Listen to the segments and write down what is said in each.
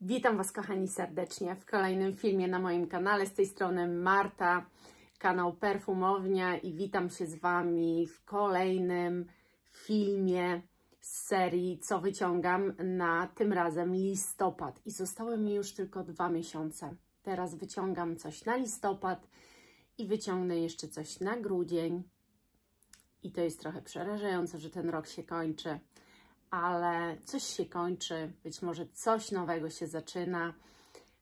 Witam Was, kochani, serdecznie w kolejnym filmie na moim kanale. Z tej strony Marta, kanał Perfumownia, i witam się z Wami w kolejnym filmie z serii Co wyciągam na tym razem listopad. I zostały mi już tylko 2 miesiące. Teraz wyciągam coś na listopad i wyciągnę jeszcze coś na grudzień. I to jest trochę przerażające, że ten rok się kończy. Ale coś się kończy, być może coś nowego się zaczyna.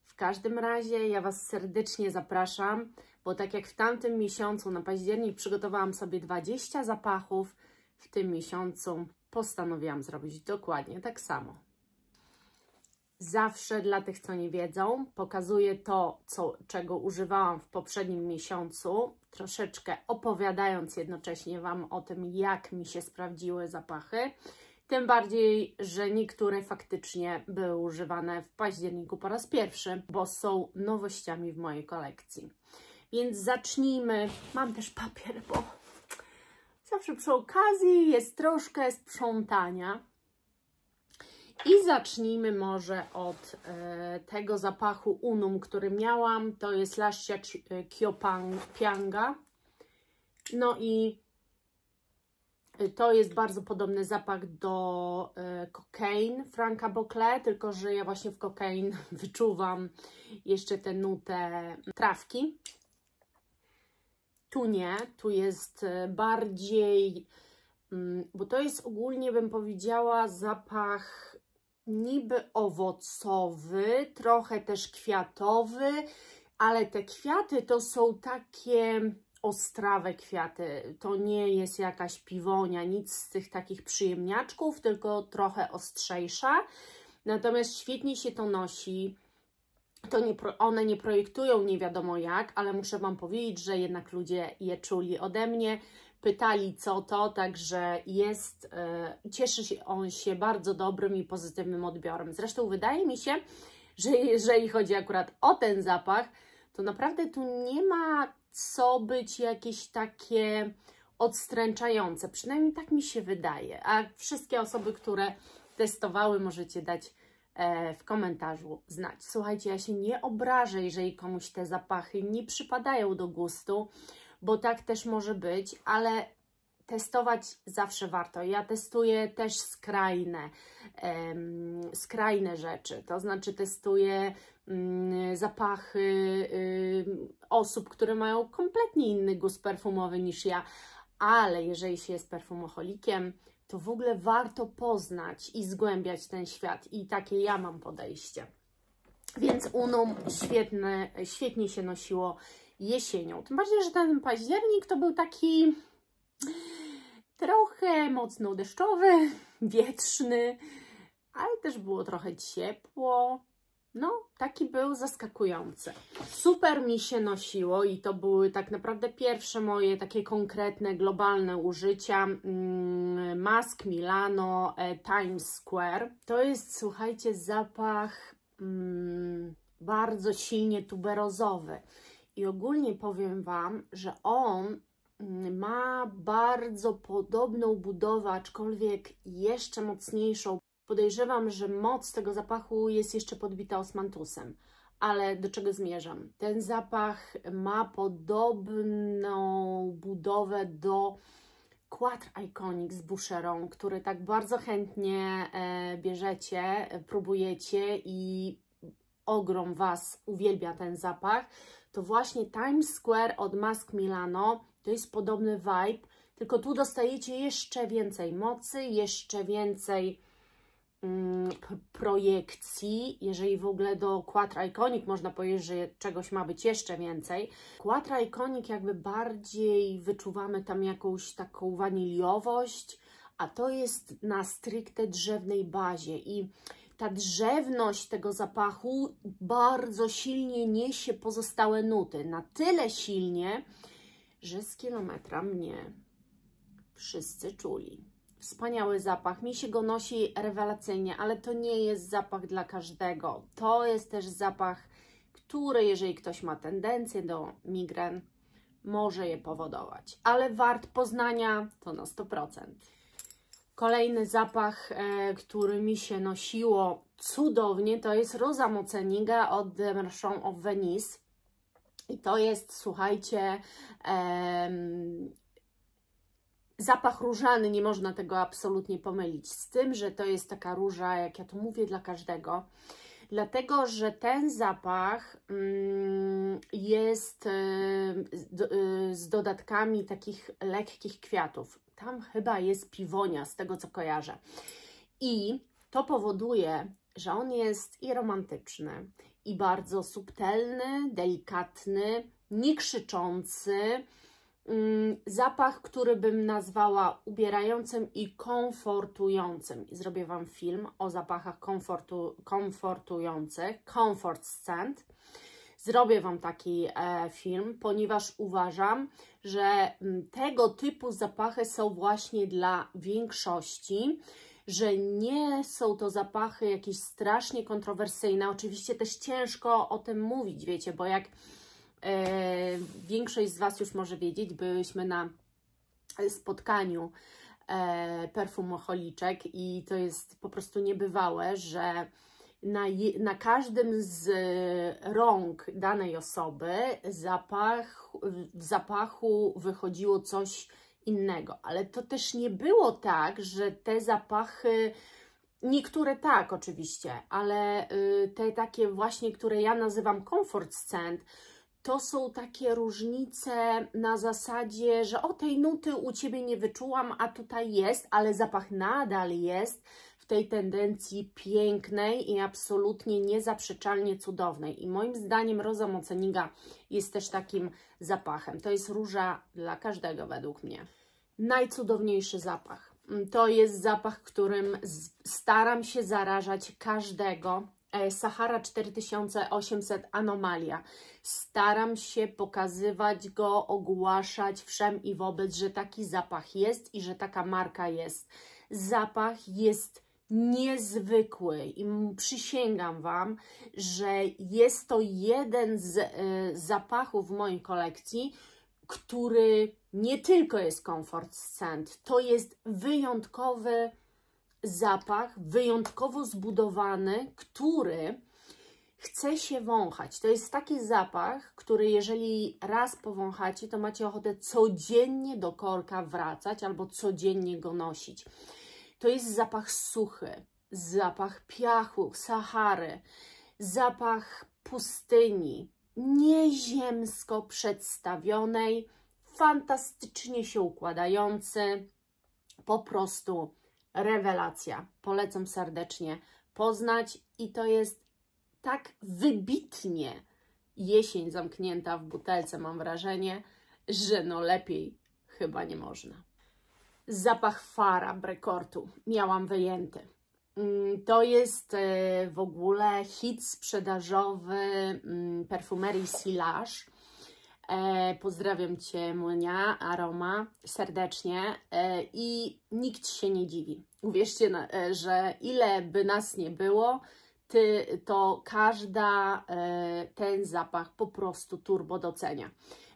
W każdym razie ja Was serdecznie zapraszam, bo tak jak w tamtym miesiącu, na październik, przygotowałam sobie 20 zapachów, w tym miesiącu postanowiłam zrobić dokładnie tak samo. Zawsze dla tych, co nie wiedzą, pokazuję to, czego używałam w poprzednim miesiącu, troszeczkę opowiadając jednocześnie Wam o tym, jak mi się sprawdziły zapachy. Tym bardziej, że niektóre faktycznie były używane w październiku po raz pierwszy, bo są nowościami w mojej kolekcji. Więc zacznijmy. Mam też papier, bo zawsze przy okazji jest troszkę sprzątania. I zacznijmy może od tego zapachu Unum, który miałam. To jest Lascia Pianga. No i to jest bardzo podobny zapach do Cocaine Franca Boclet, tylko że ja właśnie w Cocaine wyczuwam jeszcze tę nutę trawki. Tu nie, tu jest bardziej, bo to jest ogólnie, bym powiedziała, zapach niby owocowy, trochę też kwiatowy, ale te kwiaty to są takie ostrawe kwiaty. To nie jest jakaś piwonia, nic z tych takich przyjemniaczków, tylko trochę ostrzejsza. Natomiast świetnie się to nosi. One nie projektują nie wiadomo jak, ale muszę Wam powiedzieć, że jednak ludzie je czuli ode mnie, pytali co to, także cieszy się on się bardzo dobrym i pozytywnym odbiorem. Zresztą wydaje mi się, że jeżeli chodzi akurat o ten zapach, to naprawdę tu nie ma co być jakieś takie odstręczające. Przynajmniej tak mi się wydaje. A wszystkie osoby, które testowały, możecie dać w komentarzu znać. Słuchajcie, ja się nie obrażę, jeżeli komuś te zapachy nie przypadają do gustu, bo tak też może być, ale testować zawsze warto. Ja testuję też skrajne rzeczy, to znaczy testuję zapachy osób, które mają kompletnie inny gust perfumowy niż ja, ale jeżeli się jest perfumoholikiem, to w ogóle warto poznać i zgłębiać ten świat, i takie ja mam podejście. Więc Unum świetnie się nosiło jesienią. Tym bardziej, że ten październik to był taki trochę mocno deszczowy, wietrzny, ale też było trochę ciepło. No, taki był zaskakujący. Super mi się nosiło i to były tak naprawdę pierwsze moje takie konkretne, globalne użycia. Musk Milano Times Square. To jest, słuchajcie, zapach bardzo silnie tuberozowy. I ogólnie powiem Wam, że on ma bardzo podobną budowę, aczkolwiek jeszcze mocniejszą. Podejrzewam, że moc tego zapachu jest jeszcze podbita osmantusem. Ale do czego zmierzam? Ten zapach ma podobną budowę do Quatre Iconic z Boucheron, który tak bardzo chętnie bierzecie, próbujecie i ogrom Was uwielbia ten zapach. To właśnie Times Square od Musk Milano to jest podobny vibe, tylko tu dostajecie jeszcze więcej mocy, jeszcze więcej projekcji, jeżeli w ogóle do Quatre Iconic można powiedzieć, że czegoś ma być jeszcze więcej. Quatre Iconic jakby bardziej wyczuwamy tam jakąś taką waniliowość, a to jest na stricte drzewnej bazie i ta drzewność tego zapachu bardzo silnie niesie pozostałe nuty. Na tyle silnie, że z kilometra mnie wszyscy czuli. Wspaniały zapach, mi się go nosi rewelacyjnie, ale to nie jest zapach dla każdego. To jest też zapach, który, jeżeli ktoś ma tendencję do migren, może je powodować. Ale wart poznania to na 100%. Kolejny zapach, który mi się nosiło cudownie, to jest Rosa Moceniga od The Merchant of Venice. I to jest, słuchajcie, zapach różany, nie można tego absolutnie pomylić z tym, że to jest taka róża, jak ja to mówię, dla każdego. Dlatego, że ten zapach jest z dodatkami takich lekkich kwiatów. Tam chyba jest piwonia, z tego co kojarzę. I to powoduje, że on jest i romantyczny, i bardzo subtelny, delikatny, nie krzyczący. Zapach, który bym nazwała ubierającym i komfortującym. I zrobię Wam film o zapachach komfortujących, comfort scent. Zrobię Wam taki film, ponieważ uważam, że tego typu zapachy są właśnie dla większości, że nie są to zapachy jakieś strasznie kontrowersyjne. Oczywiście też ciężko o tym mówić, wiecie, bo jak większość z Was już może wiedzieć, byliśmy na spotkaniu perfumocholiczek i to jest po prostu niebywałe, że na każdym z rąk danej osoby w zapachu wychodziło coś innego, ale to też nie było tak, że te zapachy, niektóre tak oczywiście, ale te takie właśnie, które ja nazywam comfort scent, to są takie różnice na zasadzie, że o tej nuty u Ciebie nie wyczułam, a tutaj jest, ale zapach nadal jest w tej tendencji pięknej i absolutnie niezaprzeczalnie cudownej. I moim zdaniem Rosa Moceniga jest też takim zapachem. To jest róża dla każdego według mnie. Najcudowniejszy zapach. To jest zapach, którym staram się zarażać każdego. Sahara 4800 Anomalia. Staram się pokazywać go, ogłaszać wszem i wobec, że taki zapach jest i że taka marka jest. Zapach jest niezwykły i przysięgam Wam, że jest to jeden z zapachów w mojej kolekcji, który nie tylko jest comfort scent, to jest wyjątkowy zapach, wyjątkowo zbudowany, który chce się wąchać. To jest taki zapach, który jeżeli raz powąchacie, to macie ochotę codziennie do korka wracać albo codziennie go nosić. To jest zapach suchy, zapach piachu, Sahary, zapach pustyni, nieziemsko przedstawionej, fantastycznie się układający, po prostu rewelacja. Polecam serdecznie poznać i to jest tak wybitnie jesień zamknięta w butelce, mam wrażenie, że no lepiej chyba nie można. Zapach Fara Brekortu miałam wyjęty. To jest w ogóle hit sprzedażowy perfumerii Silage. Pozdrawiam Cię, Monia, Aroma, serdecznie i nikt się nie dziwi. Uwierzcie, że ile by nas nie było, to każda ten zapach po prostu turbo docenia.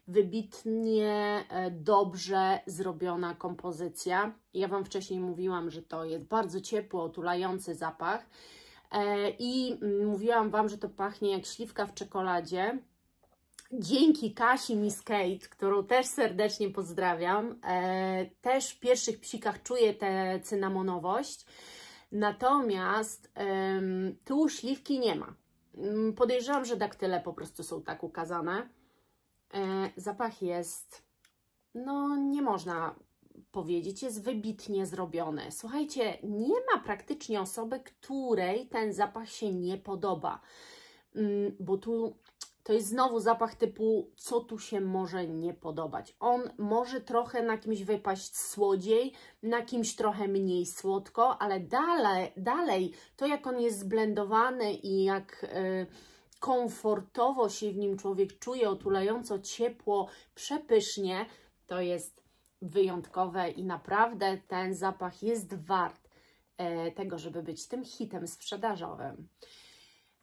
Wybitnie dobrze zrobiona kompozycja. Ja Wam wcześniej mówiłam, że to jest bardzo ciepły, otulający zapach i mówiłam Wam, że to pachnie jak śliwka w czekoladzie. Dzięki Kasi Miss Kate, którą też serdecznie pozdrawiam, też w pierwszych psikach czuję tę cynamonowość, natomiast tu śliwki nie ma. Podejrzewam, że daktyle po prostu są tak ukazane. Zapach jest, no nie można powiedzieć, jest wybitnie zrobiony. Słuchajcie, nie ma praktycznie osoby, której ten zapach się nie podoba, bo tu to jest znowu zapach typu, co tu się może nie podobać. On może trochę na kimś wypaść słodziej, na kimś trochę mniej słodko, ale dalej to jak on jest zblendowany i jak komfortowo się w nim człowiek czuje, otulająco, ciepło, przepysznie, to jest wyjątkowe i naprawdę ten zapach jest wart tego, żeby być tym hitem sprzedażowym.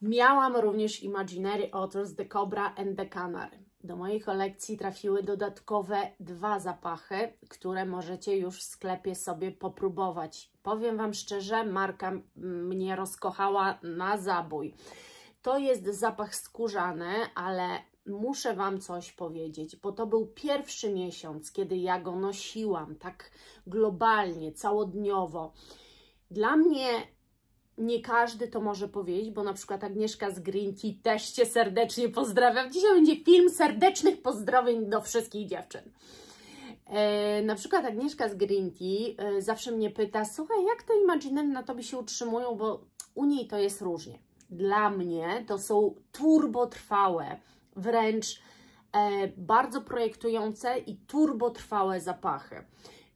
Miałam również Imaginary Authors The Cobra and the Canary. do mojej kolekcji trafiły dodatkowe 2 zapachy, które możecie już w sklepie sobie popróbować. Powiem Wam szczerze, marka mnie rozkochała na zabój. To jest zapach skórzany, ale muszę Wam coś powiedzieć, bo to był pierwszy miesiąc, kiedy ja go nosiłam tak globalnie, całodniowo. Dla mnie nie każdy to może powiedzieć, bo na przykład Agnieszka z Green Tea też Cię serdecznie pozdrawiam. Dzisiaj będzie film serdecznych pozdrowień do wszystkich dziewczyn. Na przykład Agnieszka z Green Tea zawsze mnie pyta, słuchaj, jak te Imaginary na Tobie się utrzymują, bo u niej to jest różnie. Dla mnie to są turbotrwałe, wręcz bardzo projektujące i turbotrwałe zapachy.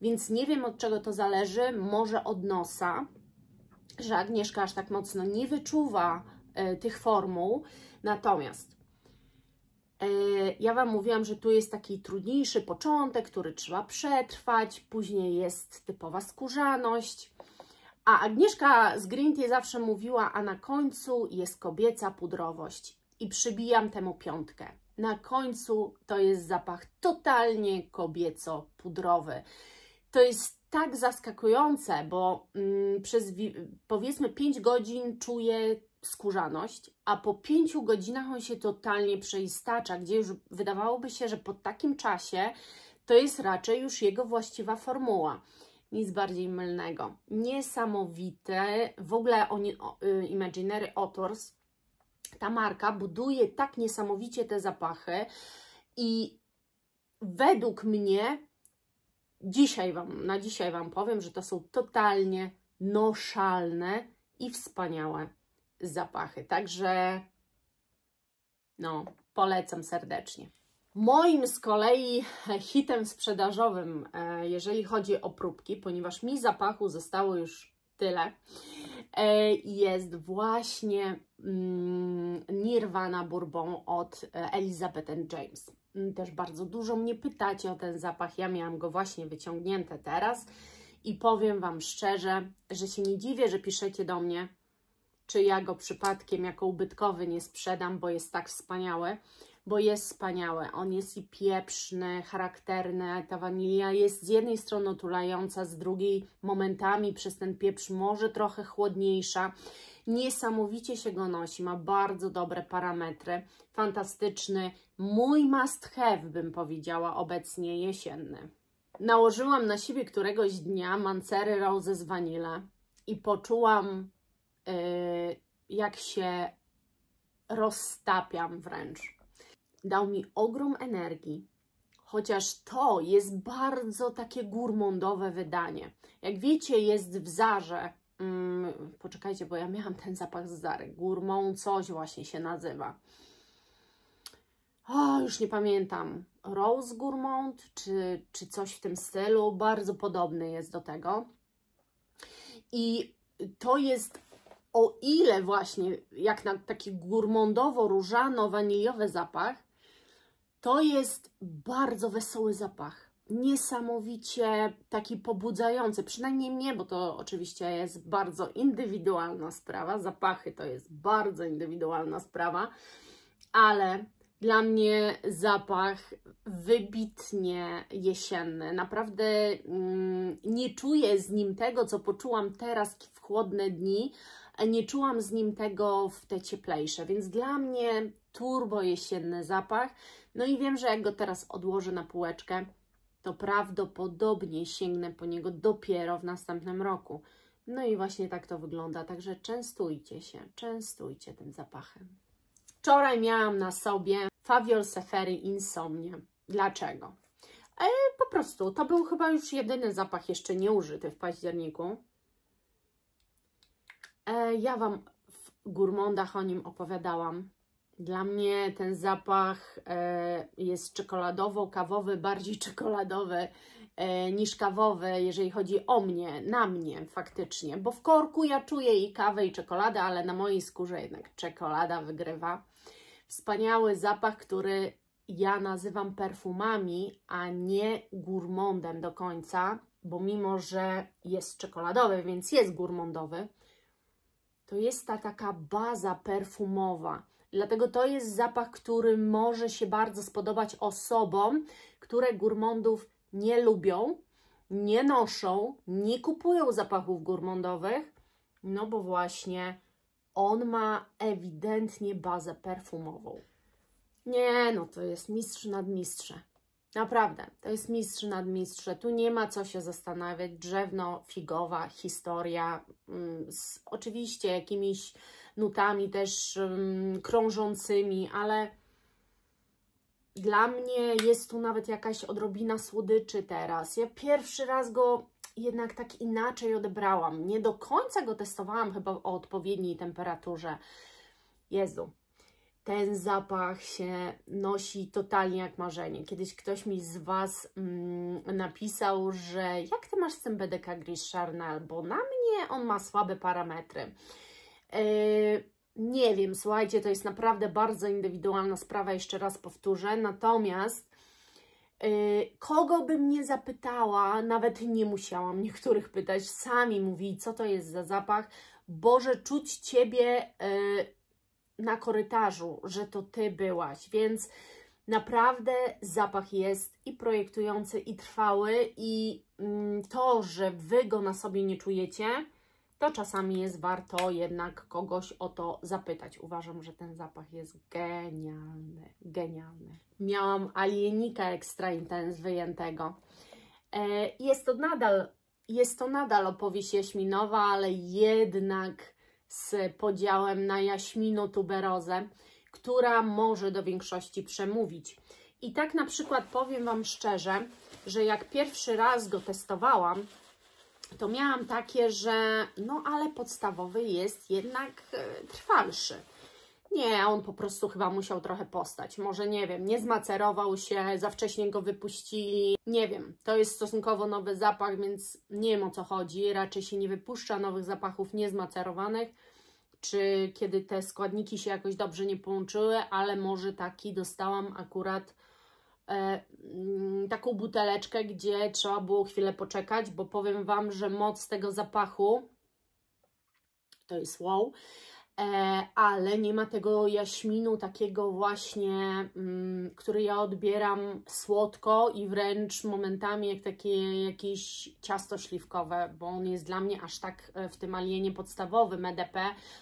Więc nie wiem, od czego to zależy, może od nosa, że Agnieszka aż tak mocno nie wyczuwa tych formuł. Natomiast ja Wam mówiłam, że tu jest taki trudniejszy początek, który trzeba przetrwać, później jest typowa skórzaność. A Agnieszka z Green Tea zawsze mówiła, a na końcu jest kobieca pudrowość. I przybijam temu 5. Na końcu to jest zapach totalnie kobieco-pudrowy. To jest tak zaskakujące, bo przez powiedzmy 5 godzin czuję skórzaność, a po 5 godzinach on się totalnie przeistacza, gdzie już wydawałoby się, że po takim czasie to jest raczej już jego właściwa formuła. Nic bardziej mylnego. Niesamowite. W ogóle Imaginary Authors, ta marka buduje tak niesamowicie te zapachy i według mnie na dzisiaj Wam powiem, że to są totalnie noszalne i wspaniałe zapachy. Także no, polecam serdecznie. Moim z kolei hitem sprzedażowym, jeżeli chodzi o próbki, ponieważ mi zapachu zostało już tyle, jest właśnie Nirvana Bourbon od Elizabeth & James. Też bardzo dużo mnie pytacie o ten zapach. Ja miałam go właśnie wyciągnięty teraz i powiem Wam szczerze, że się nie dziwię, że piszecie do mnie, czy ja go przypadkiem jako ubytkowy nie sprzedam, bo jest tak wspaniały. Bo jest wspaniały. On jest i pieprzny, charakterny. Ta wanilia jest z jednej strony otulająca, z drugiej momentami przez ten pieprz może trochę chłodniejsza. Niesamowicie się go nosi, ma bardzo dobre parametry. Fantastyczny. Mój must have, bym powiedziała, obecnie jesienny. Nałożyłam na siebie któregoś dnia Mancery Roses Vanilla i poczułam, jak się roztapiam wręcz. Dał mi ogrom energii, chociaż to jest bardzo takie gourmandowe wydanie. Jak wiecie, jest w Zarze, poczekajcie, bo ja miałam ten zapach z Zary, Gourmand coś właśnie się nazywa. O, już nie pamiętam, Rose Gourmand czy coś w tym stylu, bardzo podobny jest do tego. I to jest, o ile właśnie jak na taki gourmandowo-różano-waniliowy zapach, to jest bardzo wesoły zapach, niesamowicie taki pobudzający, przynajmniej mnie, bo to oczywiście jest bardzo indywidualna sprawa, zapachy to jest bardzo indywidualna sprawa, ale dla mnie zapach wybitnie jesienny, naprawdę nie czuję z nim tego, co poczułam teraz w chłodne dni, nie czułam z nim tego w te cieplejsze, więc dla mnie turbo jesienny zapach. No i wiem, że jak go teraz odłożę na półeczkę, to prawdopodobnie sięgnę po niego dopiero w następnym roku. No i właśnie tak to wygląda, także częstujcie się, częstujcie tym zapachem. Wczoraj miałam na sobie Faviol Seferi Insomnie. Dlaczego? Po prostu to był chyba już jedyny zapach jeszcze nieużyty w październiku. Ja Wam w Gourmandach o nim opowiadałam. Dla mnie ten zapach jest czekoladowo-kawowy, bardziej czekoladowy niż kawowy, jeżeli chodzi o mnie, na mnie faktycznie. Bo w korku ja czuję i kawę, i czekoladę, ale na mojej skórze jednak czekolada wygrywa. Wspaniały zapach, który ja nazywam perfumami, a nie gourmandem do końca, bo mimo, że jest czekoladowy, więc jest gourmandowy, to jest ta taka baza perfumowa. Dlatego to jest zapach, który może się bardzo spodobać osobom, które gourmandów nie lubią, nie noszą, nie kupują zapachów gourmandowych, no bo właśnie on ma ewidentnie bazę perfumową. Nie, no to jest mistrz nad mistrzem. Naprawdę, to jest mistrz nad mistrzem. Tu nie ma co się zastanawiać. Drzewno, figowa historia, z oczywiście jakimiś nutami też krążącymi, ale dla mnie jest tu nawet jakaś odrobina słodyczy teraz. Ja pierwszy raz go jednak tak inaczej odebrałam. Nie do końca go testowałam chyba o odpowiedniej temperaturze. Jezu. Ten zapach się nosi totalnie jak marzenie. Kiedyś ktoś mi z Was napisał, że jak Ty masz z tym BDK Gris Charnel, bo na mnie on ma słabe parametry. Nie wiem, słuchajcie, to jest naprawdę bardzo indywidualna sprawa, jeszcze raz powtórzę. Natomiast kogo bym nie zapytała, nawet nie musiałam niektórych pytać, sami mówili, co to jest za zapach. Boże, czuć Ciebie na korytarzu, że to Ty byłaś, więc naprawdę zapach jest i projektujący, i trwały, i to, że Wy go na sobie nie czujecie, to czasami jest warto jednak kogoś o to zapytać. Uważam, że ten zapach jest genialny, genialny. Miałam Alienika Extra Intense wyjętego. Jest to nadal opowieść jaśminowa, ale jednak z podziałem na jaśmino-tuberozę, która może do większości przemówić. I tak na przykład powiem Wam szczerze, że jak pierwszy raz go testowałam, to miałam takie, że no ale podstawowy jest jednak trwalszy. Nie, on po prostu chyba musiał trochę postać. Może, nie wiem, nie zmacerował się, za wcześnie go wypuścili. Nie wiem, to jest stosunkowo nowy zapach, więc nie wiem, o co chodzi. Raczej się nie wypuszcza nowych zapachów niezmacerowanych, czy kiedy te składniki się jakoś dobrze nie połączyły, ale może taki dostałam akurat taką buteleczkę, gdzie trzeba było chwilę poczekać, bo powiem Wam, że moc tego zapachu to jest wow, ale nie ma tego jaśminu takiego właśnie, który ja odbieram słodko i wręcz momentami jak takie jakieś ciasto śliwkowe, bo on jest dla mnie aż tak w tym alienie podstawowym EDP,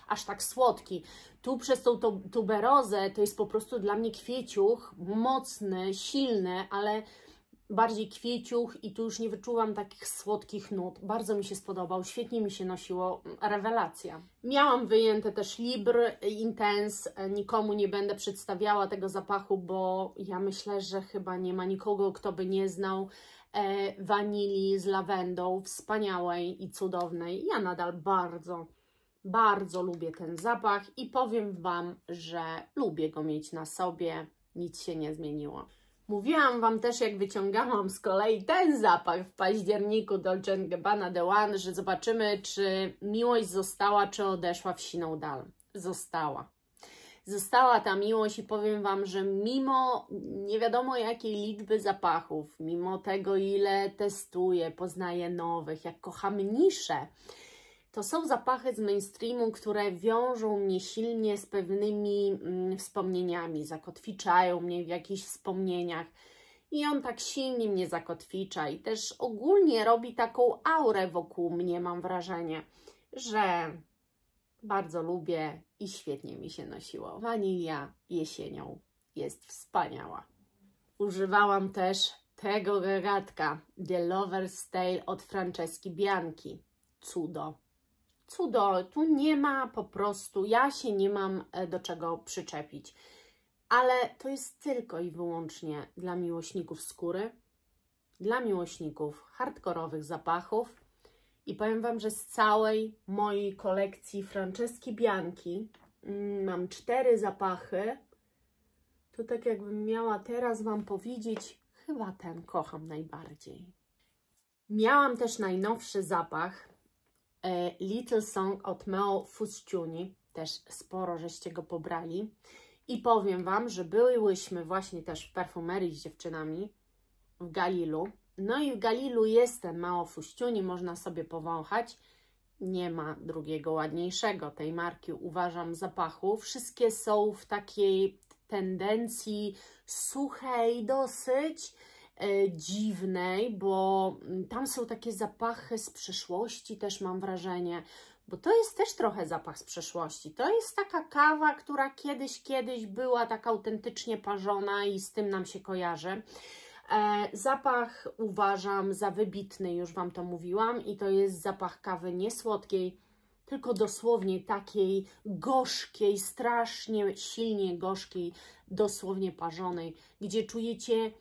aż tak słodki. Tu przez tą tuberozę to jest po prostu dla mnie kwieciuch, mocny, silny, ale bardziej kwieciuch i tu już nie wyczuwam takich słodkich nut. Bardzo mi się spodobał, świetnie mi się nosiło, rewelacja. Miałam wyjęte też Libre Intense, nikomu nie będę przedstawiała tego zapachu, bo ja myślę, że chyba nie ma nikogo, kto by nie znał wanilii z lawendą, wspaniałej i cudownej. Ja nadal bardzo lubię ten zapach i powiem Wam, że lubię go mieć na sobie, nic się nie zmieniło. Mówiłam Wam też, jak wyciągałam z kolei ten zapach w październiku Dolce & Gabbana The One, że zobaczymy, czy miłość została, czy odeszła w siną dal. Została. Została ta miłość i powiem Wam, że mimo nie wiadomo jakiej liczby zapachów, mimo tego, ile testuję, poznaję nowych, jak kocham nisze, to są zapachy z mainstreamu, które wiążą mnie silnie z pewnymi wspomnieniami, zakotwiczają mnie w jakichś wspomnieniach i on tak silnie mnie zakotwicza i też ogólnie robi taką aurę wokół mnie, mam wrażenie, że bardzo lubię i świetnie mi się nosiło. Wanilia jesienią jest wspaniała. Używałam też tego gagatka The Lover's Tale od Franceski Bianchi. Cudo. Cudo, tu nie ma po prostu, ja się nie mam do czego przyczepić, ale to jest tylko i wyłącznie dla miłośników skóry, dla miłośników hardkorowych zapachów i powiem Wam, że z całej mojej kolekcji Franceski Bianchi mam 4 zapachy, to tak jakbym miała teraz Wam powiedzieć, chyba ten kocham najbardziej. Miałam też najnowszy zapach, Little Song od Meo Fustiuni, też sporo żeście go pobrali i powiem Wam, że byłyśmy właśnie też w perfumerii z dziewczynami w Galilu, no i w Galilu jest ten Meo Fustiuni, można sobie powąchać Nie ma drugiego ładniejszego tej marki, uważam, zapachu. Wszystkie są w takiej tendencji suchej dosyć, dziwnej, bo tam są takie zapachy z przeszłości też, mam wrażenie, bo to jest też trochę zapach z przeszłości. To jest taka kawa, która kiedyś była tak autentycznie parzona i z tym nam się kojarzy. Zapach uważam za wybitny, już Wam to mówiłam, i to jest zapach kawy nie słodkiej, tylko dosłownie takiej gorzkiej, strasznie silnie gorzkiej, dosłownie parzonej, gdzie czujecie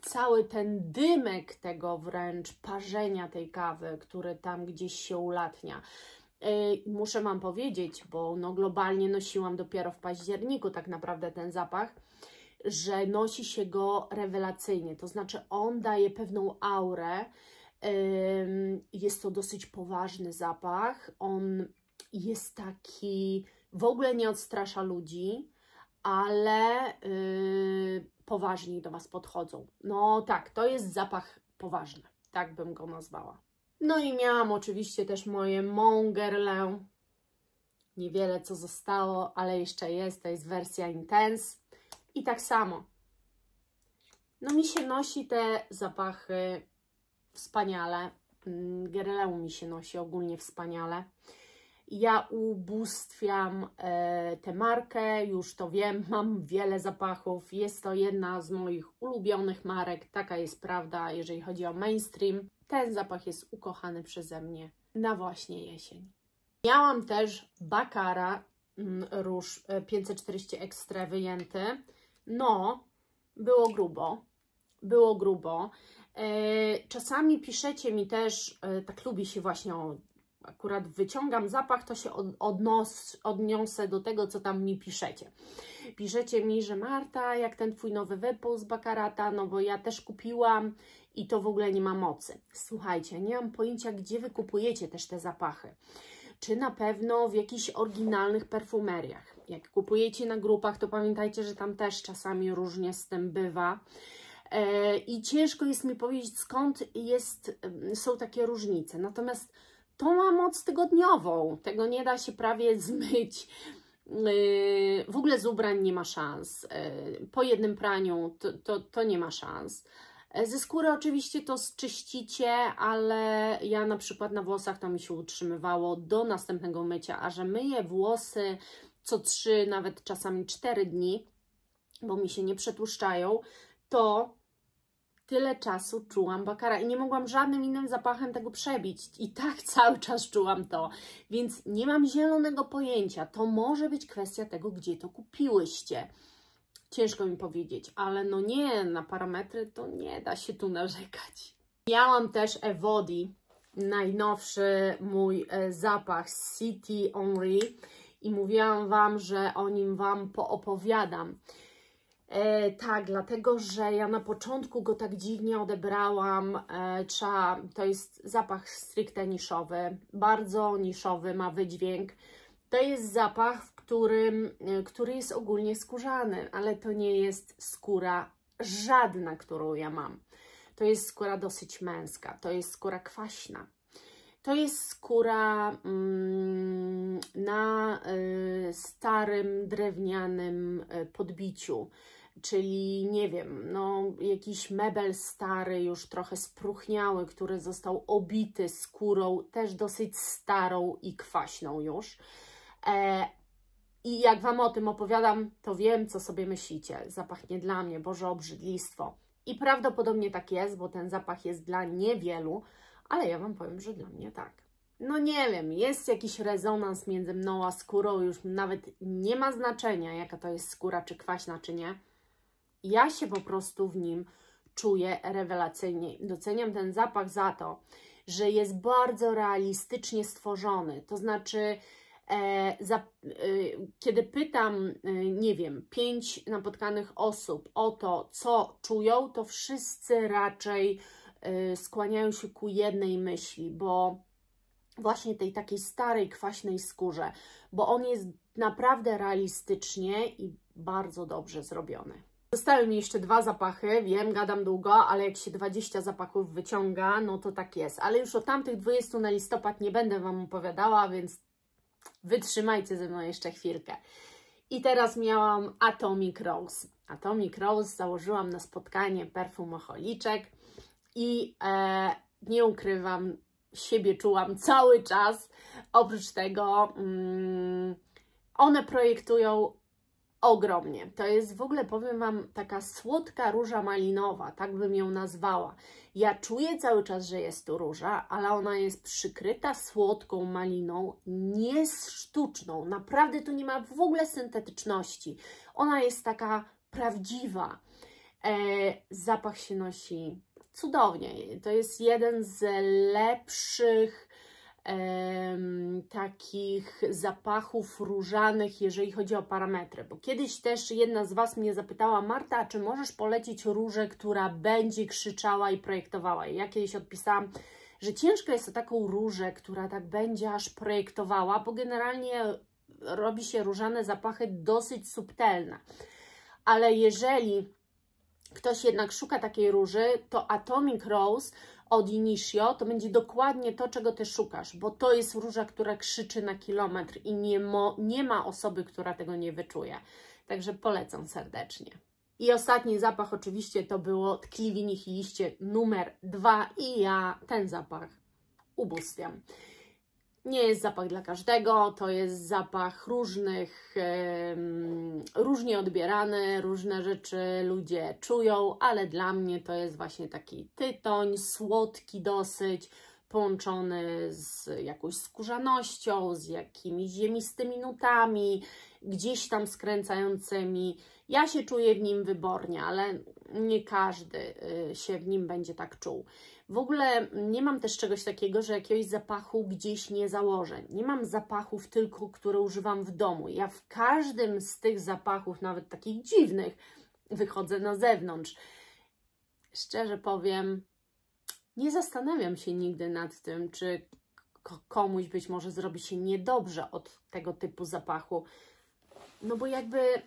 cały ten dymek tego wręcz parzenia tej kawy, który tam gdzieś się ulatnia. Muszę Wam powiedzieć, bo no globalnie nosiłam dopiero w październiku tak naprawdę ten zapach, że nosi się go rewelacyjnie, to znaczy on daje pewną aurę, jest to dosyć poważny zapach, on jest taki, w ogóle nie odstrasza ludzi, ale poważniej do Was podchodzą. No tak, to jest zapach poważny, tak bym go nazwała. No i miałam oczywiście też moje Mon Guerlain, niewiele co zostało, ale jeszcze jest, to jest wersja Intense. I tak samo, no mi się nosi te zapachy wspaniale, Guerlain mi się nosi ogólnie wspaniale. Ja ubóstwiam tę markę, już to wiem, mam wiele zapachów, jest to jedna z moich ulubionych marek, taka jest prawda, jeżeli chodzi o mainstream. Ten zapach jest ukochany przeze mnie na właśnie jesień. Miałam też Baccara róż 540 Extra wyjęty. No, było grubo. Czasami piszecie mi też, tak lubi się właśnie, akurat wyciągam zapach, to się odniosę do tego, co tam mi piszecie. Piszecie mi, że Marta, jak ten Twój nowy wypust z Baccarata, no bo ja też kupiłam i to w ogóle nie ma mocy. Słuchajcie, nie mam pojęcia, gdzie Wy kupujecie też te zapachy. Czy na pewno w jakichś oryginalnych perfumeriach. Jak kupujecie na grupach, to pamiętajcie, że tam też czasami różnie z tym bywa. I ciężko jest mi powiedzieć, skąd są takie różnice. Natomiast to ma moc tygodniową. Tego nie da się prawie zmyć. W ogóle z ubrań nie ma szans. Po jednym praniu to nie ma szans. Ze skóry oczywiście to zczyścicie, ale ja na przykład na włosach to mi się utrzymywało do następnego mycia, a że myję włosy co 3, nawet czasami 4 dni, bo mi się nie przetłuszczają, to tyle czasu czułam Baccara i nie mogłam żadnym innym zapachem tego przebić. I tak cały czas czułam to, więc nie mam zielonego pojęcia. To może być kwestia tego, gdzie to kupiłyście. Ciężko mi powiedzieć, ale no nie, na parametry to nie da się tu narzekać. Miałam też Evody, najnowszy mój zapach City Henry i mówiłam Wam, że o nim Wam poopowiadam. Tak, dlatego, że ja na początku go tak dziwnie odebrałam. To jest zapach stricte niszowy, bardzo niszowy, ma wydźwięk. To jest zapach, który jest ogólnie skórzany, ale to nie jest skóra żadna, którą ja mam. To jest skóra dosyć męska, to jest skóra kwaśna. To jest skóra na starym, drewnianym podbiciu, czyli nie wiem, no jakiś mebel stary, już trochę spróchniały, który został obity skórą, też dosyć starą i kwaśną już. I jak Wam o tym opowiadam, to wiem, co sobie myślicie. Zapach nie dla mnie, Boże, obrzydlistwo. I prawdopodobnie tak jest, bo ten zapach jest dla niewielu, ale ja Wam powiem, że dla mnie tak. No nie wiem, jest jakiś rezonans między mną a skórą, już nawet nie ma znaczenia, jaka to jest skóra, czy kwaśna, czy nie. Ja się po prostu w nim czuję rewelacyjnie. Doceniam ten zapach za to, że jest bardzo realistycznie stworzony. To znaczy, kiedy pytam, nie wiem, 5 napotkanych osób o to, co czują, to wszyscy raczej skłaniają się ku jednej myśli, bo właśnie tej takiej starej, kwaśnej skórze, bo on jest naprawdę realistycznie i bardzo dobrze zrobiony. Zostały mi jeszcze 2 zapachy, wiem, gadam długo, ale jak się 20 zapachów wyciąga, no to tak jest. Ale już o tamtych 20 na listopad nie będę Wam opowiadała, więc wytrzymajcie ze mną jeszcze chwilkę. I teraz miałam Atomic Rose. Atomic Rose założyłam na spotkanie perfumocholiczek i nie ukrywam, siebie czułam cały czas. Oprócz tego one projektują ogromnie. To jest w ogóle, powiem Wam, taka słodka róża malinowa, tak bym ją nazwała. Ja czuję cały czas, że jest to róża, ale ona jest przykryta słodką maliną, nie sztuczną. Naprawdę tu nie ma w ogóle syntetyczności. Ona jest taka prawdziwa. Zapach się nosi cudownie. To jest jeden z lepszych takich zapachów różanych, jeżeli chodzi o parametry, bo kiedyś też jedna z Was mnie zapytała: Marta, czy możesz polecić różę, która będzie krzyczała i projektowała? I ja kiedyś odpisałam, że ciężko jest o taką różę, która tak będzie aż projektowała, bo generalnie robi się różane zapachy dosyć subtelne, ale jeżeli ktoś jednak szuka takiej róży, to Atomic Rose od Initio to będzie dokładnie to, czego Ty szukasz, bo to jest róża, która krzyczy na kilometr i nie ma osoby, która tego nie wyczuje. Także polecam serdecznie. I ostatni zapach oczywiście to było Tkliwi Nihiliście numer 2 i ja ten zapach ubóstwiam. Nie jest zapach dla każdego, to jest zapach różnych, różnie odbierany, różne rzeczy ludzie czują, ale dla mnie to jest właśnie taki tytoń, słodki dosyć, połączony z jakąś skórzanością, z jakimiś ziemistymi nutami, gdzieś tam skręcającymi. Ja się czuję w nim wybornie, ale nie każdy się w nim będzie tak czuł. W ogóle nie mam też czegoś takiego, że jakiegoś zapachu gdzieś nie założę. Nie mam zapachów tylko, które używam w domu. Ja w każdym z tych zapachów, nawet takich dziwnych, wychodzę na zewnątrz. Szczerze powiem, nie zastanawiam się nigdy nad tym, czy komuś być może zrobi się niedobrze od tego typu zapachu. No bo jakby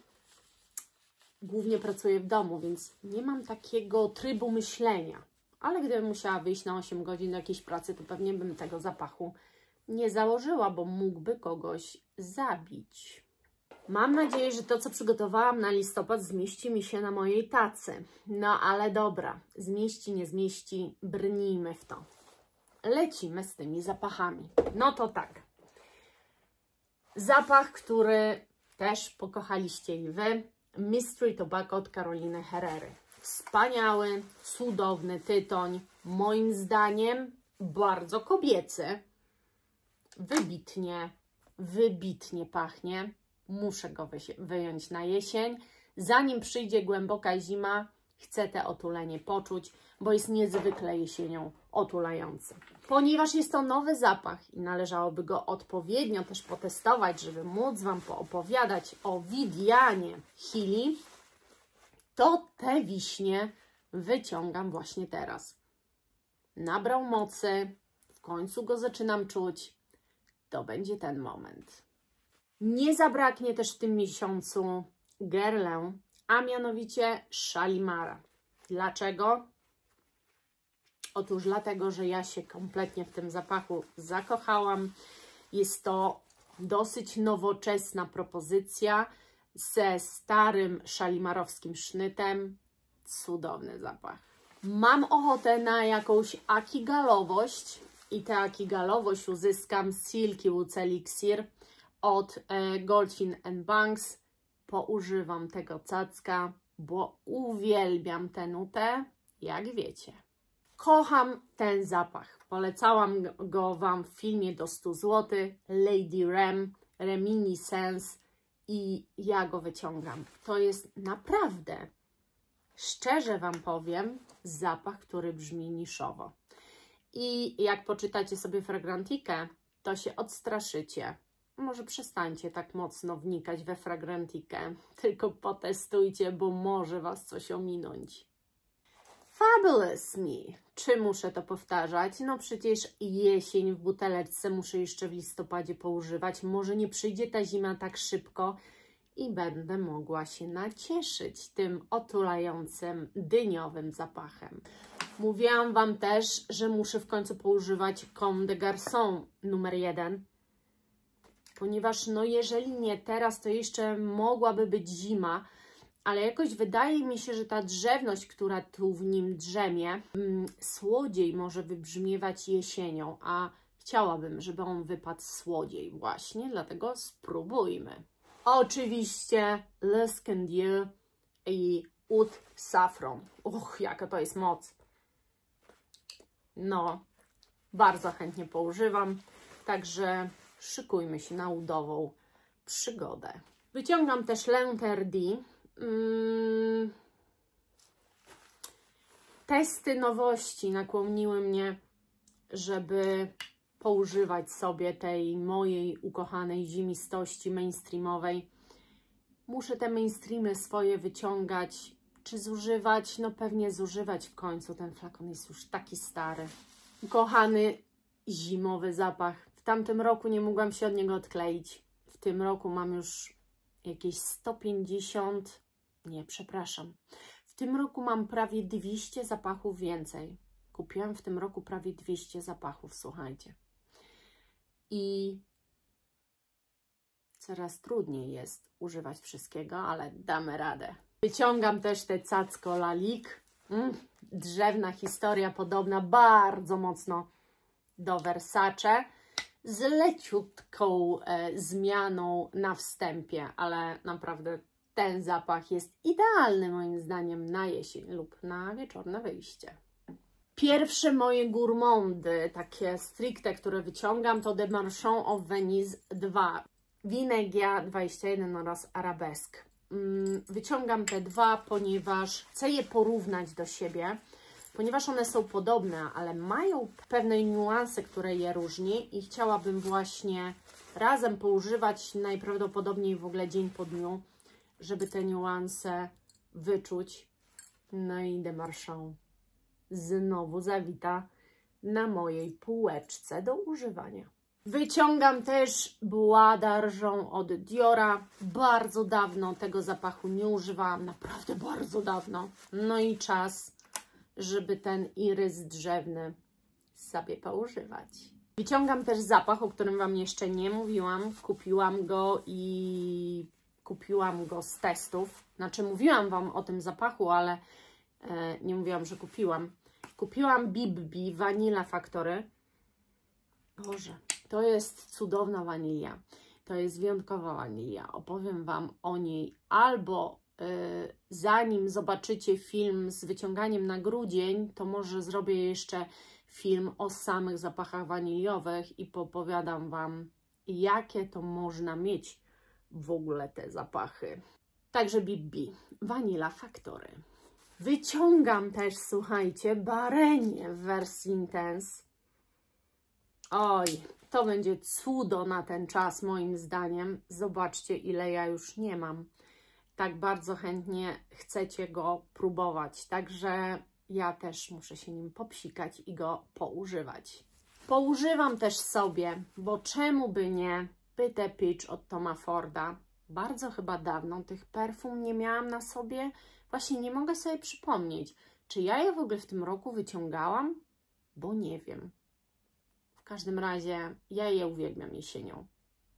głównie pracuję w domu, więc nie mam takiego trybu myślenia. Ale gdybym musiała wyjść na 8 godzin do jakiejś pracy, to pewnie bym tego zapachu nie założyła, bo mógłby kogoś zabić. Mam nadzieję, że to, co przygotowałam na listopad, zmieści mi się na mojej tacy. No ale dobra, zmieści, nie zmieści, brnijmy w to. Lecimy z tymi zapachami. No to tak. Zapach, który też pokochaliście i Wy. Mystery Tobacco od Caroliny Herrery. Wspaniały, cudowny tytoń. Moim zdaniem bardzo kobiecy. Wybitnie pachnie. Muszę go wyjąć na jesień. Zanim przyjdzie głęboka zima, chcę te otulenie poczuć, bo jest niezwykle jesienią otulający. Ponieważ jest to nowy zapach i należałoby go odpowiednio też potestować, żeby móc Wam poopowiadać o Vivianie Chili, to te wiśnie wyciągam właśnie teraz. Nabrał mocy, w końcu go zaczynam czuć. To będzie ten moment. Nie zabraknie też w tym miesiącu Guerlain, a mianowicie Shalimara. Dlaczego? Otóż dlatego, że ja się kompletnie w tym zapachu zakochałam. Jest to dosyć nowoczesna propozycja ze starym szalimarowskim sznytem. Cudowny zapach. Mam ochotę na jakąś akigalowość i tę akigalowość uzyskam z Silky Woods Elixir od Goldfinch Banks. Poużywam tego cacka, bo uwielbiam tę nutę, jak wiecie. Kocham ten zapach. Polecałam go Wam w filmie do 100 zł. Lady Reminiscence i ja go wyciągam. To jest naprawdę, szczerze Wam powiem, zapach, który brzmi niszowo. I jak poczytacie sobie fragrantikę, to się odstraszycie. Może przestańcie tak mocno wnikać we fragrantikę, tylko potestujcie, bo może Was coś ominąć. Fabulous Me. Czy muszę to powtarzać? No przecież jesień w buteleczce muszę jeszcze w listopadzie poużywać. Może nie przyjdzie ta zima tak szybko i będę mogła się nacieszyć tym otulającym dyniowym zapachem. Mówiłam Wam też, że muszę w końcu poużywać Comme des Garçons numer 1, ponieważ no jeżeli nie teraz, to jeszcze mogłaby być zima, ale jakoś wydaje mi się, że ta drzewność, która tu w nim drzemie, słodziej może wybrzmiewać jesienią, a chciałabym, żeby on wypadł słodziej właśnie, dlatego spróbujmy. Oczywiście Le Scandieu i Oud Saffron. Jaka to jest moc. No, bardzo chętnie poużywam, także szykujmy się na udową przygodę. Wyciągam też L'Interdit. Testy nowości nakłoniły mnie, żeby poużywać sobie tej mojej ukochanej zimistości mainstreamowej. Muszę te mainstreamy swoje wyciągać. Czy zużywać? No pewnie zużywać w końcu. Ten flakon jest już taki stary. Ukochany zimowy zapach. W tamtym roku nie mogłam się od niego odkleić. W tym roku mam już jakieś 150... Nie, przepraszam. W tym roku mam prawie 200 zapachów więcej. Kupiłam w tym roku prawie 200 zapachów, słuchajcie. I coraz trudniej jest używać wszystkiego, ale damy radę. Wyciągam też te Cacko Lalique. Drzewna historia podobna bardzo mocno do Versace. Z leciutką zmianą na wstępie, ale naprawdę ten zapach jest idealny moim zdaniem na jesień lub na wieczorne wyjście. Pierwsze moje gourmandy, takie stricte, które wyciągam, to The Marchand of Venice 2, Vinegia 21 oraz Arabesque. Wyciągam te dwa, ponieważ chcę je porównać do siebie, ponieważ one są podobne, ale mają pewne niuanse, które je różni i chciałabym właśnie razem poużywać najprawdopodobniej w ogóle dzień po dniu, żeby te niuanse wyczuć. No i The Marchand znowu zawita na mojej półeczce do używania. Wyciągam też Bois d'Argent od Diora. Bardzo dawno tego zapachu nie używałam, naprawdę bardzo dawno. No i czas, żeby ten irys drzewny sobie poużywać. Wyciągam też zapach, o którym Wam jeszcze nie mówiłam. Kupiłam go z testów. Znaczy mówiłam Wam o tym zapachu, ale nie mówiłam, że kupiłam. Kupiłam Bibbi Vanilla Factory. Boże, to jest cudowna wanilia. To jest wyjątkowa wanilia. Opowiem Wam o niej albo zanim zobaczycie film z wyciąganiem na grudzień, to może zrobię jeszcze film o samych zapachach waniliowych i popowiadam Wam, jakie to można mieć w ogóle te zapachy. Także Bibbi Vanilla Factory. Wyciągam też, słuchajcie, Barenię w wersji Intense. Oj, to będzie cudo na ten czas moim zdaniem. Zobaczcie, ile ja już nie mam. Tak bardzo chętnie chcecie go próbować. Także ja też muszę się nim popsikać i go poużywać. Poużywam też sobie, bo czemu by nie, Pyte Peach od Toma Forda. Bardzo chyba dawno tych perfum nie miałam na sobie. Właśnie nie mogę sobie przypomnieć, czy ja je w ogóle w tym roku wyciągałam, bo nie wiem. W każdym razie ja je uwielbiam jesienią,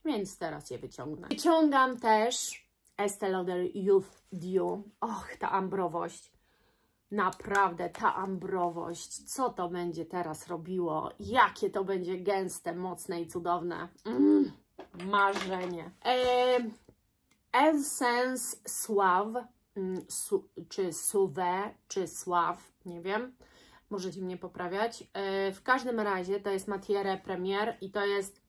więc teraz je wyciągnę. Wyciągam też Estée Lauder Youth Dew. Och, ta ambrowość. Naprawdę, ta ambrowość. Co to będzie teraz robiło? Jakie to będzie gęste, mocne i cudowne. Marzenie. Essence Suave, czy Suave, czy Suave, nie wiem. Możecie mnie poprawiać. W każdym razie to jest Matiere Premier i to jest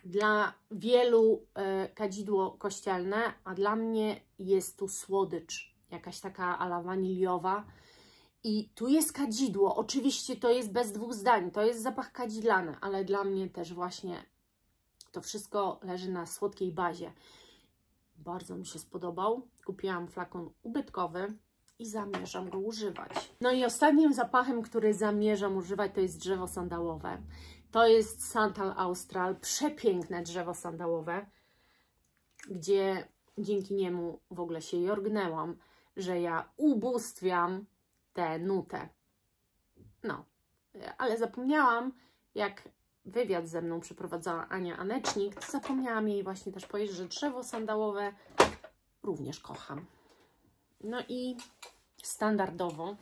dla wielu kadzidło kościelne, a dla mnie jest tu słodycz, jakaś taka ala waniliowa. I tu jest kadzidło. Oczywiście to jest bez dwóch zdań, to jest zapach kadzidlany, ale dla mnie też właśnie to wszystko leży na słodkiej bazie. Bardzo mi się spodobał. Kupiłam flakon ubytkowy i zamierzam go używać. No i ostatnim zapachem, który zamierzam używać, to jest drzewo sandałowe. To jest Santal Austral, przepiękne drzewo sandałowe. gdzie dzięki niemu w ogóle się jorgnęłam, że ja ubóstwiam tę nutę. No, ale zapomniałam, jak wywiad ze mną przeprowadzała Ania Anecznik, to zapomniałam jej właśnie też powiedzieć, że drzewo sandałowe również kocham. No i standardowo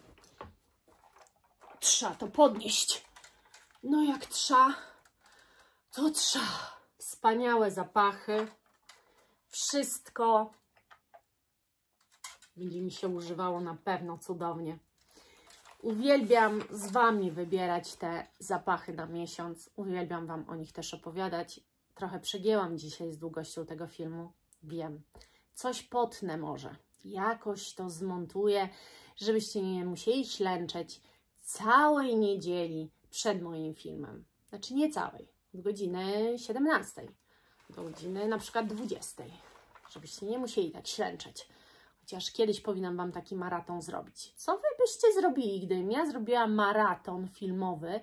trzeba to podnieść. No jak trzeba, to trzeba. Wspaniałe zapachy. Wszystko będzie mi się używało na pewno cudownie. Uwielbiam z Wami wybierać te zapachy na miesiąc. Uwielbiam Wam o nich też opowiadać. Trochę przegięłam dzisiaj z długością tego filmu. Wiem. Coś potnę może. Jakoś to zmontuję, żebyście nie musieli ślęczeć całej niedzieli przed moim filmem. Znaczy nie całej. Od godziny 17. Do godziny na przykład 20. Żebyście nie musieli tak ślęczeć. Chociaż kiedyś powinnam Wam taki maraton zrobić. Co Wy byście zrobili, gdybym ja zrobiła maraton filmowy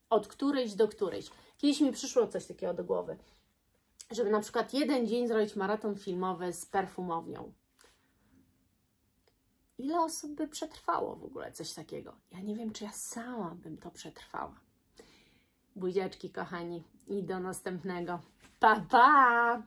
od którejś do którejś? Kiedyś mi przyszło coś takiego do głowy, żeby na przykład jeden dzień zrobić maraton filmowy z perfumownią. Ile osób by przetrwało w ogóle coś takiego? Ja nie wiem, czy ja sama bym to przetrwała. Buziaczki, kochani, i do następnego. Pa, pa!